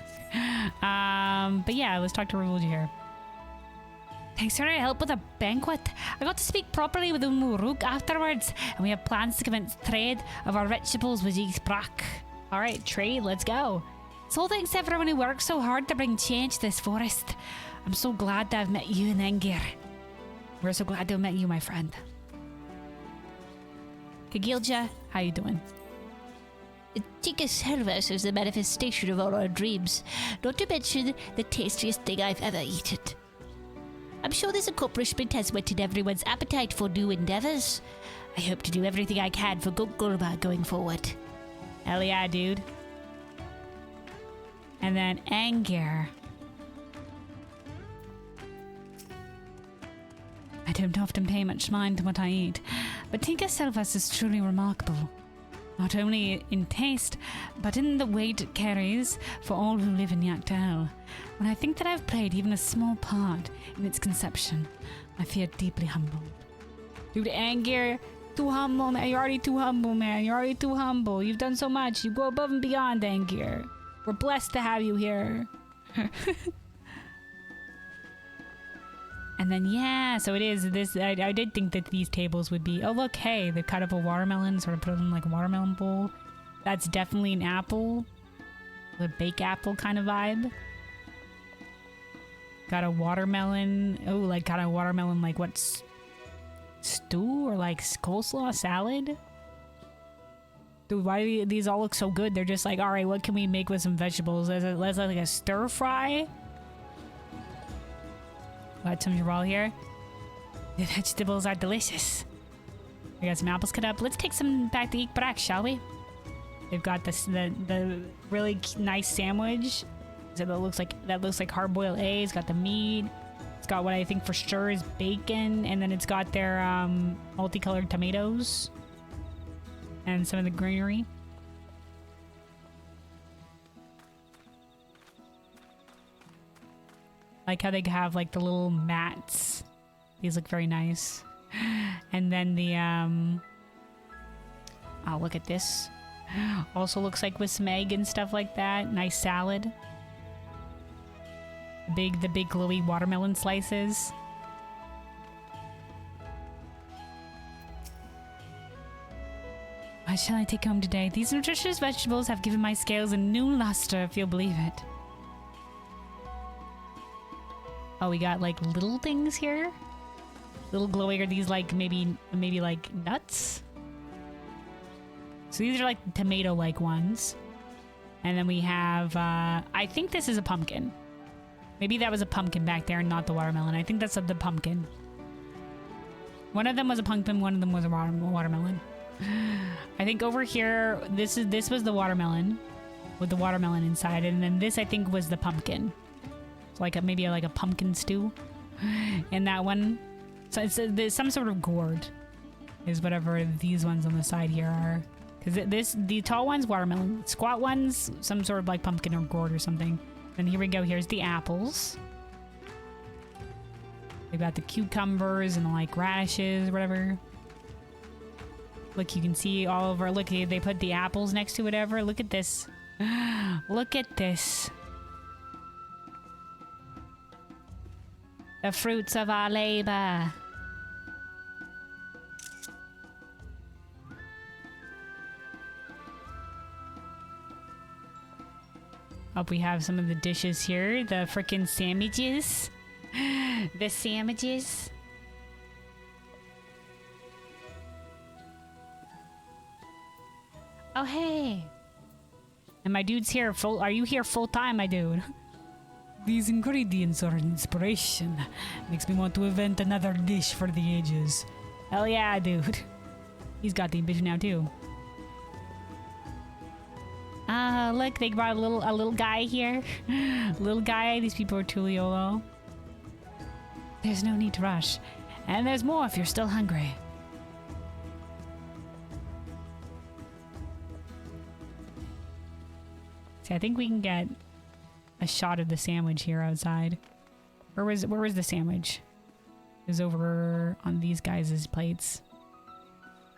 But yeah, let's talk to Mamool Ja here.
Thanks for your help with the banquet. I got to speak properly with Umuruk afterwards, and we have plans to commence trade of our vegetables with East Brak.
Alright, trade, let's go.
So thanks to everyone who worked so hard to bring change to this forest. I'm so glad to have met you and Engir.
We're so glad to have met you, my friend. Kagilja, how you doing?
Tika Servus is the manifestation of all our dreams, not to mention the tastiest thing I've ever eaten. I'm sure this accomplishment has whetted everyone's appetite for new endeavors. I hope to do everything I can for Gulba going forward.
Hell yeah, dude. And then Angir. I don't often pay much mind to what I eat, but Tinka Selvas is truly remarkable. Not only in taste, but in the weight it carries for all who live in Yaktel. When I think that I've played even a small part in its conception, I feel deeply humbled. Dude, Angir, too humble, man. You're already too humble, man. You're already too humble. You've done so much. You go above and beyond, Angir. We're blessed to have you here. And then, yeah, so it is this. I did think that these tables would be. Oh, look, hey, they cut up a watermelon, sort of put it in like a watermelon bowl. That's definitely an apple. The bake apple kind of vibe. Got a watermelon. Oh, like got a watermelon, like what? Stew or like coleslaw salad? Dude, why do these all look so good? They're just like, all right, what can we make with some vegetables? Let's like a stir fry. Got some roll here. The vegetables are delicious. We got some apples cut up. Let's take some back to Ikbrak, shall we? They've got this the really nice sandwich. So that looks like hard-boiled eggs. Got the meat. It's got what I think for sure is bacon, and then it's got their multicolored tomatoes and some of the greenery. Like how they have like the little mats. These look very nice. And then the oh, look at this. Also looks like with some egg and stuff like that. Nice salad. The big glowy watermelon slices. What shall I take home today? These nutritious vegetables have given my scales a new luster, if you'll believe it. Oh, we got like little things here. Little glowing. Are these like maybe like nuts? So these are like tomato-like ones. And then we have, I think this is a pumpkin. Maybe that was a pumpkin back there and not the watermelon. I think that's the pumpkin. One of them was a pumpkin, one of them was a watermelon. I think over here, this was the watermelon with the watermelon inside. And then this, I think, was the pumpkin. It's like maybe like a pumpkin stew. And that one, so it's there's some sort of gourd is whatever these ones on the side here are. Because the tall one's watermelon, squat one's some sort of like pumpkin or gourd or something. Then here we go. Here's the apples. They've got the cucumbers and like radishes or whatever. Look, you can see all over. Look, they put the apples next to whatever. Look at this. Look at this. The fruits of our labor. Up we have some of the dishes here. The frickin' sandwiches. The sandwiches. Oh, hey. And my dude's here. Are you here full time, my dude?
These ingredients are an inspiration. Makes me want to invent another dish for the ages.
Hell yeah, dude. He's got the ambition now, too. Look, they brought a little guy here. Little guy. These people are Tuliolo.
There's no need to rush. And there's more if you're still hungry.
See, I think we can get a shot of the sandwich here outside. Where was the sandwich? It was over on these guys' plates.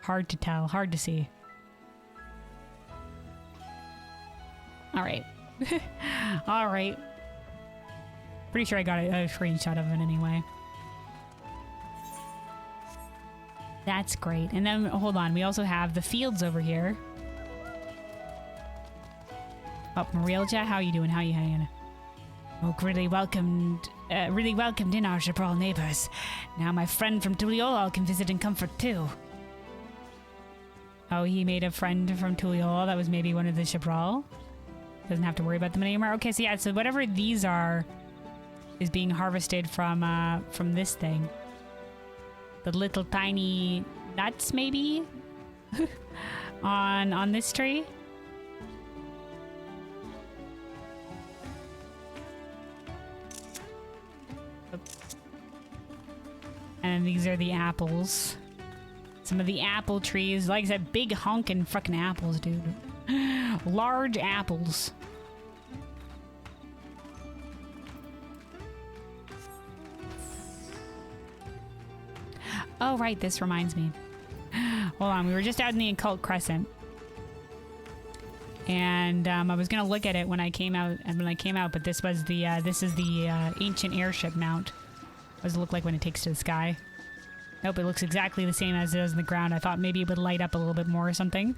Hard to tell. Hard to see. Alright. Alright. Pretty sure I got a screenshot of it anyway. That's great. And then, hold on. We also have the fields over here. Oh, Mamool Ja, how are you doing? How are you hanging?
Oh, really welcomed in our Jabral neighbors. Now my friend from Tuliolal can visit in comfort too.
Oh, he made a friend from Tuliol that was maybe one of the Chibral. Doesn't have to worry about them anymore. Okay, so yeah, so whatever these are is being harvested from this thing. The little tiny nuts, maybe, on this tree. And these are the apples. Some of the apple trees. Like I said, big honkin' fucking apples, dude. Large apples. Oh, right. This reminds me. Hold on. We were just out in the Occult Crescent. And I was going to look at it when I came out. But this was the, this is the ancient airship mount. What does it look like when it takes to the sky? Nope, it looks exactly the same as it does in the ground. I thought maybe it would light up a little bit more or something.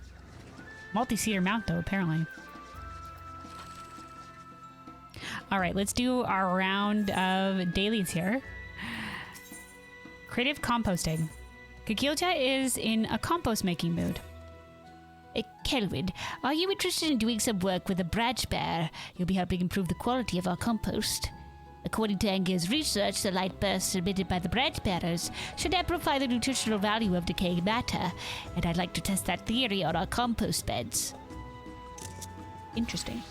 Multi-seater mount, though, apparently. Alright, let's do our round of dailies here. Creative composting. Kikilja is in a compost-making mood.
Kelvin, are you interested in doing some work with a branch bear? You'll be helping improve the quality of our compost. According to Anger's research, the light bursts emitted by the branch bearers should amplify the nutritional value of decaying matter, and I'd like to test that theory on our compost beds.
Interesting.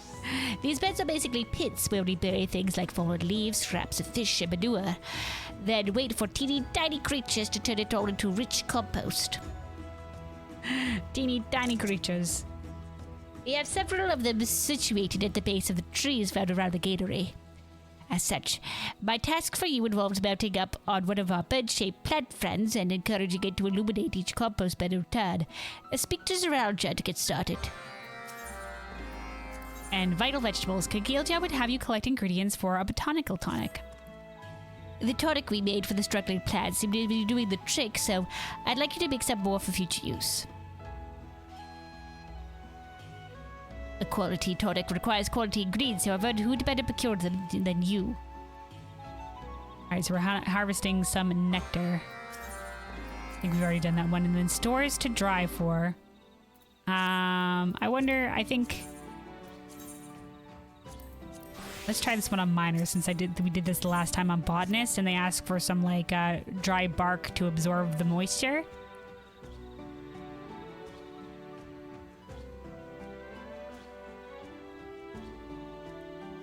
These beds are basically pits where we bury things like fallen leaves, scraps of fish, and manure, then wait for teeny tiny creatures to turn it all into rich compost.
Teeny tiny creatures.
We have several of them situated at the base of the trees found around the gatory. As such, my task for you involves mounting up on one of our bed-shaped plant friends and encouraging it to illuminate each compost bed in turn. Speak to Zeralja to get started.
And vital vegetables. Kikilja would have you collect ingredients for a botanical tonic.
The tonic we made for the struggling plants seemed to be doing the trick, so I'd like you to make some more for future use. A quality tonic requires quality ingredients, however, who would better procure them than you?
Alright, so we're harvesting some nectar. I think we've already done that one. And then stores to dry for. I wonder, I think... Let's try this one on minor, since we did this the last time on botanist, and they asked for some, like, dry bark to absorb the moisture.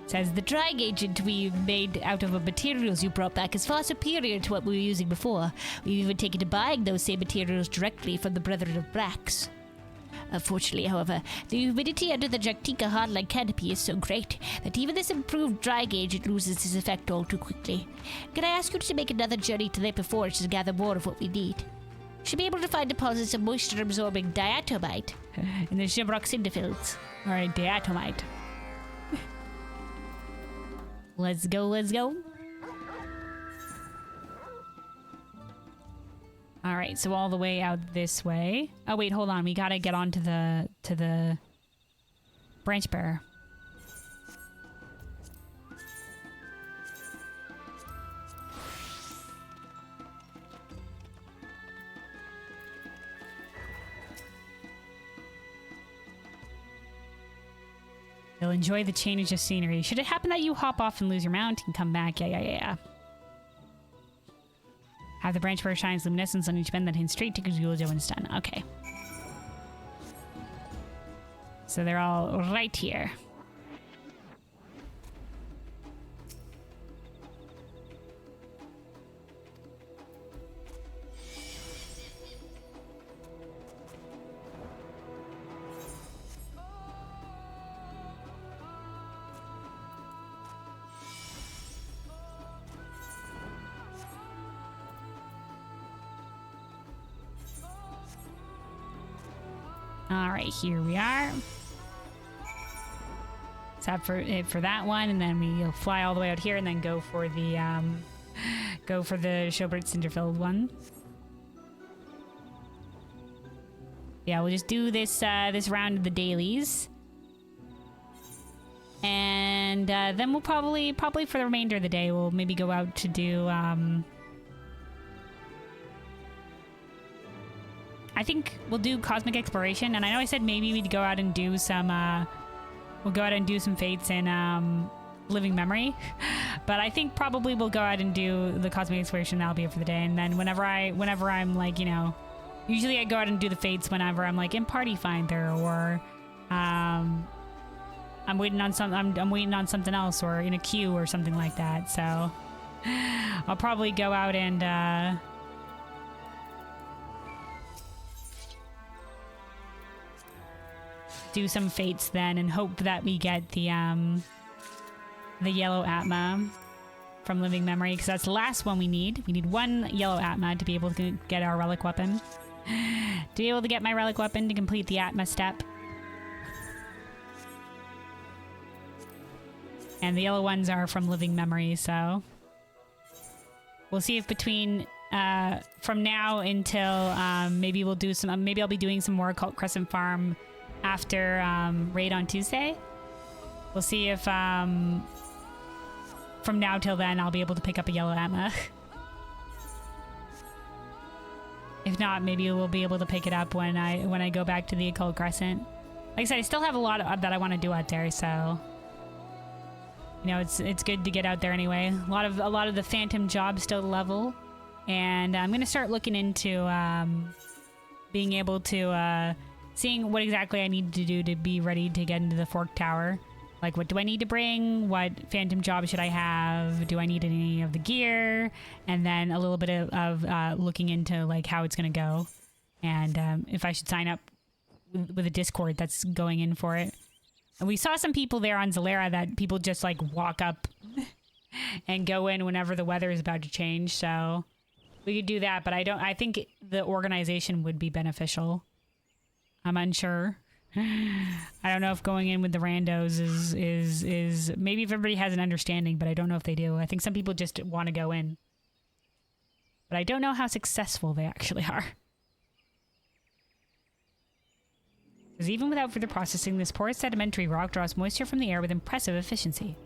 Says the drying agent we made out of the materials you brought back is far superior to what we were using before. We've even taken to buying those same materials directly from the Brethren of Brax. Unfortunately, however, the humidity under the Jaktika hardline canopy is so great that even this improved drying agent loses its effect all too quickly. Can I ask you to make another journey to the upper forest to gather more of what we need? Should be able to find deposits of moisture-absorbing diatomite in the Shimrock cinder fields.
Alright, diatomite. Let's go, let's go. Alright, so all the way out this way. Oh wait, hold on. We gotta get onto the branch bearer. You'll enjoy the change of scenery. Should it happen that you hop off and lose your mount and come back? Yeah. Have the branch bearer shines luminescence on each bend that hints straight to Kuzuljo when it's done. Okay. So they're all right here. Alright, here we are. Tap for it for that one, and then we'll fly all the way out here and then go for the Showbird Cinderfield one. Yeah, we'll just do this this round of the dailies. And then we'll probably for the remainder of the day we'll maybe go out to do I think we'll do cosmic exploration. And I know I said maybe we'd go out and do some, we'll go out and do some fates in living memory. But I think probably we'll go out and do the cosmic exploration. That'll be it for the day. And then whenever I'm like, you know, usually I go out and do the fates whenever I'm like in Party Finder or I'm waiting on I'm waiting on something else or in a queue or something like that. So I'll probably go out and do some fates then and hope that we get the yellow Atma from living memory, because that's the last one we need. We need one yellow Atma to be able to get our relic weapon. To be able to get my relic weapon to complete the Atma step. And the yellow ones are from living memory, so we'll see if between from now until maybe we'll do some maybe I'll be doing some more Occult Crescent Farm after raid on Tuesday. We'll see if from now till then I'll be able to pick up a yellow Atma. If not, maybe we'll be able to pick it up when I go back to the Occult Crescent. Like I said, I still have a lot that I want to do out there, so you know, it's good to get out there anyway. A lot of the Phantom jobs still to level, and I'm gonna start looking into being able to seeing what exactly I need to do to be ready to get into the Fork Tower. Like, what do I need to bring? What Phantom job should I have? Do I need any of the gear? And then a little bit of looking into like how it's gonna go, and if I should sign up with a Discord that's going in for it. And we saw some people there on Zalera that people just like walk up and go in whenever the weather is about to change. So we could do that, but I think the organization would be beneficial. I'm unsure. I don't know if going in with the randos is maybe if everybody has an understanding, but I don't know if they do. I think some people just want to go in, but I don't know how successful they actually are. Because even without further processing, this porous sedimentary rock draws moisture from the air with impressive efficiency.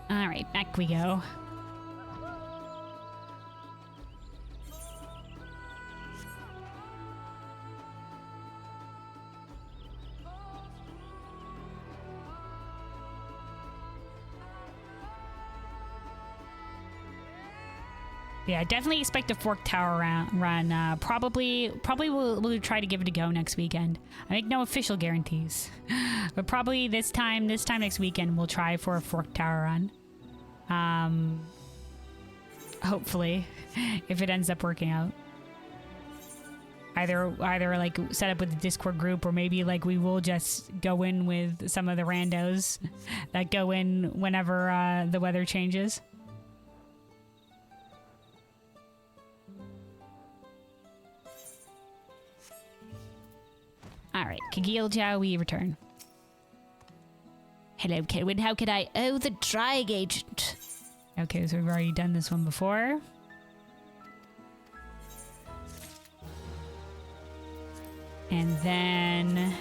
Alright, back we go. Yeah, definitely expect a Fork Tower run. Probably we'll try to give it a go next weekend. I make no official guarantees, but probably this time next weekend we'll try for a Fork Tower run. Hopefully, if it ends up working out. Either like set up with the Discord group, or maybe like we will just go in with some of the randos that go in whenever the weather changes. Alright, Kagilja, we return.
Hello, Kerwin. How can I... Oh, the drying agent.
Okay, so we've already done this one before. And then...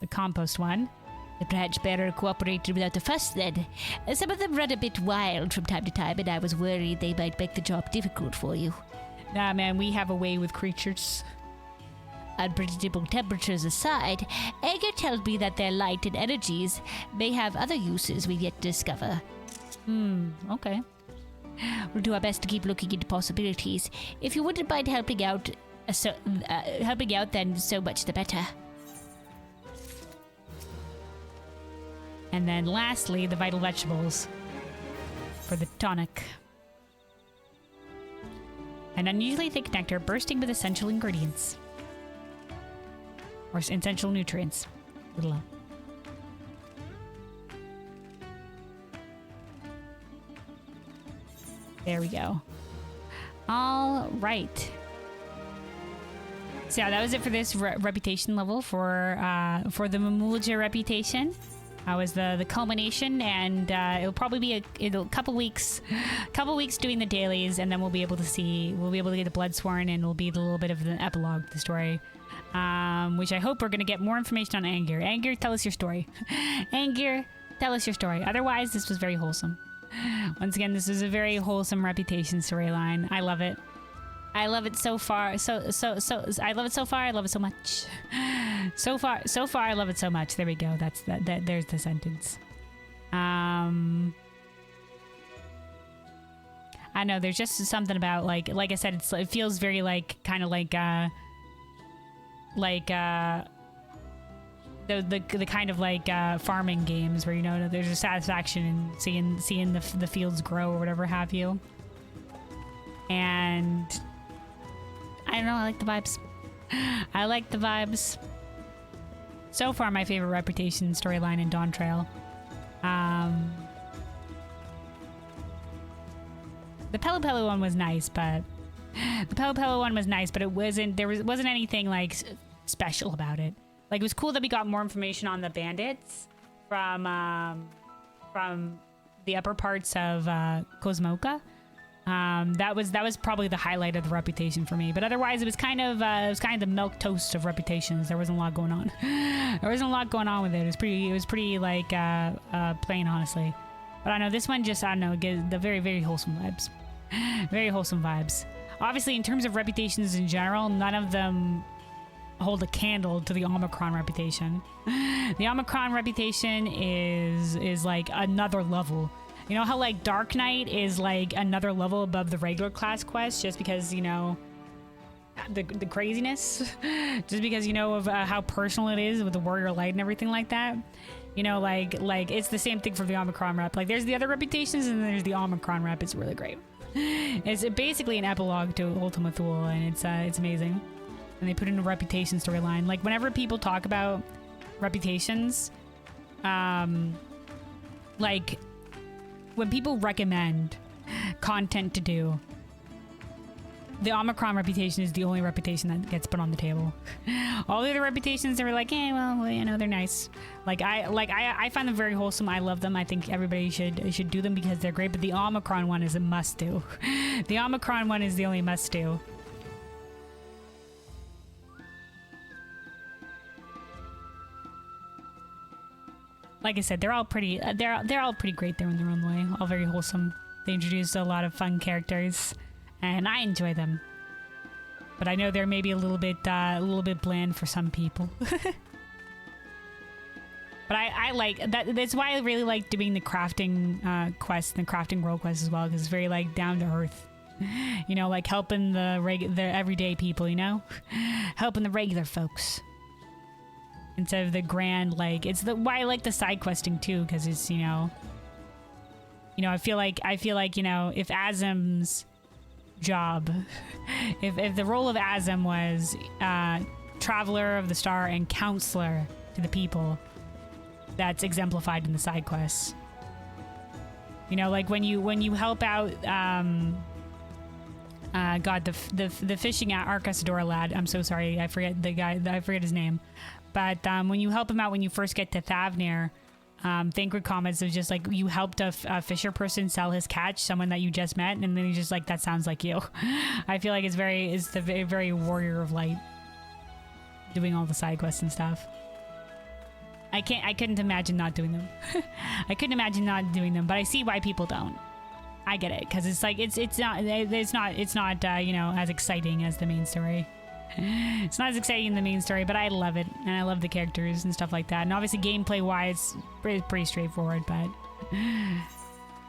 the compost one.
The branch bearer cooperated without a fuss then. Some of them run a bit wild from time to time, and I was worried they might make the job difficult for you.
Nah, man, we have a way with creatures.
Unpredictable temperatures aside, Ager tells me that their light and energies may have other uses we yet to discover.
Okay.
We'll do our best to keep looking into possibilities. If you wouldn't mind helping out, then so much the better.
And then lastly, the vital vegetables for the tonic. An unusually thick nectar bursting with essential ingredients. Or essential nutrients. Little. There we go. All right. So yeah, that was it for this reputation level for the Mamool Ja Reputation. That was the culmination, and it'll probably be a couple weeks doing the dailies, and then we'll be able to get the Bloodsworn, and it'll be a little bit of the epilogue to the story. which I hope we're going to get more information on Angir. Angir, tell us your story. Angir, tell us your story. Otherwise, this was very wholesome. Once again, this is a very wholesome Reputation storyline. I love it. I love it so far. I love it so far. I love it so much. So far, I love it so much. There we go. There's the sentence. I know there's just something about like I said, it feels very like kind of like the kind of like farming games where, you know, there's a satisfaction in seeing the fields grow or whatever have you. And I don't know, I like the vibes. I like the vibes. So far, my favorite Reputation storyline in Dawntrail. The Pelu Pelu one was nice, but it wasn't. There wasn't anything like special about it. Like, it was cool that we got more information on the bandits from the upper parts of Cosmoka. That was probably the highlight of the Reputation for me. But otherwise, it was kind of the milk toast of Reputations. There wasn't a lot going on. There wasn't a lot going on with it. It was pretty like plain, honestly. But I know this one just, I don't know, gives the very, very wholesome vibes. Very wholesome vibes. Obviously, in terms of Reputations in general, none of them hold a candle to the Omicron Reputation. The Omicron Reputation is like another level. You know how like Dark Knight is like another level above the regular class quest, just because, you know, the craziness, just because, you know, of how personal it is with the Warrior Light and everything like that. You know, like it's the same thing for the Omicron rep. Like, there's the other Reputations and then there's the Omicron rep. It's really great. It's basically an epilogue to Ultima Thule, and it's amazing. And they put in a Reputation storyline. Like, whenever people talk about Reputations, like, when people recommend content to do, the Omicron Reputation is the only Reputation that gets put on the table. All the other Reputations, they were like, hey, well, you know, they're nice. I find them very wholesome. I love them. I think everybody should do them because they're great. But the Omicron one is a must do. The Omicron one is the only must do. Like I said, they're all pretty. They're all pretty great there in their own way. All very wholesome. They introduced a lot of fun characters, and I enjoy them. But I know they're maybe a little bit bland for some people. But I like that. That's why I really like doing the crafting quest, and the crafting world quest as well, because it's very like down to earth. You know, like helping the everyday people. You know, helping the regular folks. Instead of the grand, like, it's why I like the side questing too, because it's, you know, I feel like, you know, if Azam's job, if the role of Azam was Traveler of the Star and Counselor to the people, that's exemplified in the side quests. You know, like when you help out, the fishing at Arcasador lad. I'm so sorry, I forget his name. But when you help him out when you first get to Thavnir, Thancred comments of just like, you helped a fisher person sell his catch, someone that you just met, and then he's just like, that sounds like you. I feel like it's the very Warrior of Light doing all the side quests and stuff. I couldn't imagine not doing them. I couldn't imagine not doing them, but I see why people don't. I get it, because it's like it's not you know, as exciting as the main story. It's not as exciting in the main story, but I love it, and I love the characters and stuff like that. And obviously, gameplay-wise, pretty straightforward, but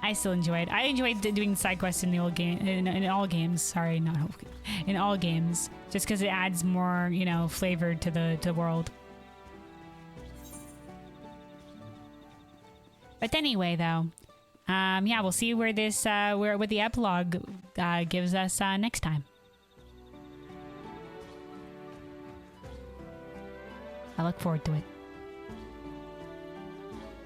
I still enjoy it. I enjoyed doing side quests in the old game, in all games. Sorry, not whole, in all games, just because it adds more, you know, flavor to the world. But anyway, though, yeah, we'll see where this what the epilogue gives us next time. I look forward to it.